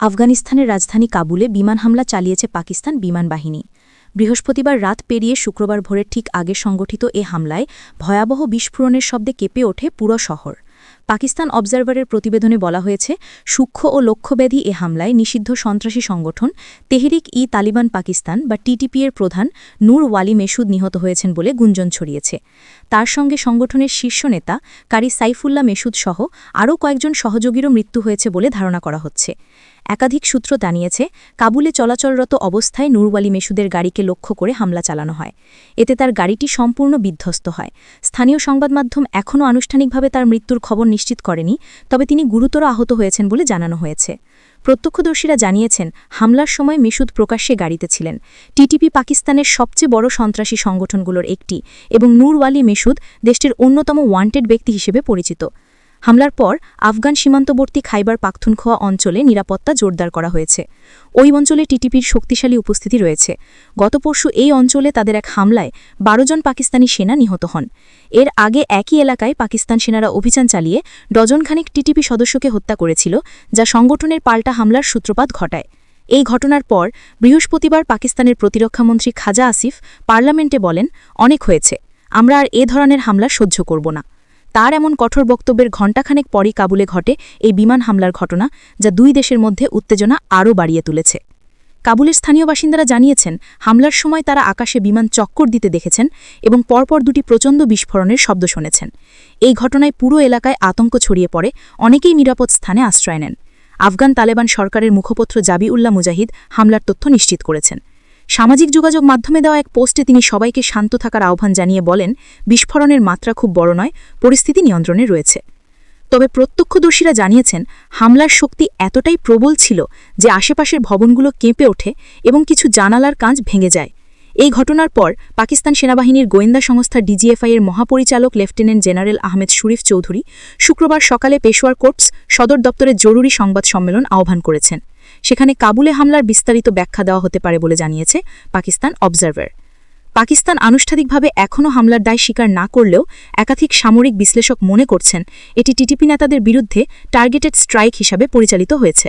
আফগানিস্তানের রাজধানী কাবুলে বিমান হামলা চালিয়েছে পাকিস্তান বিমান বাহিনী। বৃহস্পতিবার রাত পেরিয়ে শুক্রবার ভোরের ঠিক আগে সংগঠিত এ হামলায় ভয়াবহ বিস্ফোরণের শব্দে কেঁপে ওঠে পুরো শহর। পাকিস্তান অবজারভারের প্রতিবেদনে বলা হয়েছে, সূক্ষ্ম ও লক্ষ্যব্যাধী এ হামলায় নিষিদ্ধ সন্ত্রাসী সংগঠন তেহরিক-ই-তালিবান পাকিস্তান বা টিটিপি এর প্রধান নূর ওয়ালি মেসুদ নিহত হয়েছেন বলে গুঞ্জন ছড়িয়েছে। তার সঙ্গে সংগঠনের শীর্ষ নেতা কারি সাইফুল্লাহ মেসুদ সহ আরও কয়েকজন সহযোগীরও মৃত্যু হয়েছে বলে ধারণা করা হচ্ছে। একাধিক সূত্র জানিয়েছে, কাবুলে চলাচলরত অবস্থায় নূর ওয়ালি মেসুদের গাড়িকে লক্ষ্য করে হামলা চালানো হয়। এতে তার গাড়িটি সম্পূর্ণ বিধ্বস্ত হয়। স্থানীয় সংবাদমাধ্যম এখনও আনুষ্ঠানিকভাবে তার মৃত্যুর খবর নিশ্চিত করেনি, তবে তিনি গুরুতর আহত হয়েছেন বলে জানানো হয়েছে। প্রত্যক্ষদর্শীরা জানিয়েছেন, হামলার সময় মেসুদ প্রকাশ্যে গাড়িতে ছিলেন। টিটিপি পাকিস্তানের সবচেয়ে বড় সন্ত্রাসী সংগঠনগুলোর একটি এবং নূর ওয়ালি মেসুদ দেশটির অন্যতম ওয়ান্টেড ব্যক্তি হিসেবে পরিচিত। হামলার পর আফগান সীমান্তবর্তী খাইবার পাখতুনখোয়া অঞ্চলে নিরাপত্তা জোরদার করা হয়েছে। ওই অঞ্চলে টিটিপির শক্তিশালী উপস্থিতি রয়েছে। গত পরশু এই অঞ্চলে তাদের এক হামলায় ১২ জন পাকিস্তানি সেনা নিহত হন। এর আগে একই এলাকায় পাকিস্তান সেনারা অভিযান চালিয়ে ডজনখানেক টিটিপি সদস্যকে হত্যা করেছিল, যা সংগঠনের পাল্টা হামলার সূত্রপাত ঘটায়। এই ঘটনার পর বৃহস্পতিবার পাকিস্তানের প্রতিরক্ষামন্ত্রী খাজা আসিফ পার্লামেন্টে বলেন, অনেক হয়েছে, আমরা আর এ ধরনের হামলা সহ্য করব না। তার এমন কঠোর বক্তব্যের ঘণ্টাখানেক পরই কাবুলে ঘটে এই বিমান হামলার ঘটনা, যা দুই দেশের মধ্যে উত্তেজনা আরও বাড়িয়ে তুলেছে। কাবুলের স্থানীয় বাসিন্দারা জানিয়েছেন, হামলার সময় তারা আকাশে বিমান চক্কর দিতে দেখেছেন এবং পরপর দুটি প্রচণ্ড বিস্ফোরণের শব্দ শুনেছেন। এই ঘটনায় পুরো এলাকায় আতঙ্ক ছড়িয়ে পড়ে, অনেকেই নিরাপদ স্থানে আশ্রয় নেন। আফগান তালেবান সরকারের মুখপত্র জাবিউল্লাহ মুজাহিদ হামলার তথ্য নিশ্চিত করেছেন। সামাজিক যোগাযোগ মাধ্যমে দেওয়া এক পোস্টে তিনি সবাইকে শান্ত থাকার আহ্বান জানিয়ে বলেন, বিস্ফোরণের মাত্রা খুব বড় নয়, পরিস্থিতি নিয়ন্ত্রণে রয়েছে। তবে প্রত্যক্ষদর্শীরা জানিয়েছেন, হামলার শক্তি এতটাই প্রবল ছিল যে আশেপাশের ভবনগুলো কেঁপে ওঠে এবং কিছু জানালার কাঁচ ভেঙে যায়। এই ঘটনার পর পাকিস্তান সেনাবাহিনীর গোয়েন্দা সংস্থা ডিজিএফআই এর মহাপরিচালক লেফটেন্যান্ট জেনারেল আহমেদ শরীফ চৌধুরী শুক্রবার সকালে পেশোয়ার কোর্পস সদর দপ্তরে জরুরি সংবাদ সম্মেলন আহ্বান করেছেন। সেখানে কাবুলে হামলার বিস্তারিত ব্যাখ্যা দেওয়া হতে পারে বলে জানিয়েছে পাকিস্তান অবজারভার। পাকিস্তান আনুষ্ঠানিকভাবে এখনও হামলার দায় স্বীকার না করলেও একাধিক সামরিক বিশ্লেষক মনে করছেন, এটি টিটিপি নেতাদের বিরুদ্ধে টার্গেটেড স্ট্রাইক হিসাবে পরিচালিত হয়েছে।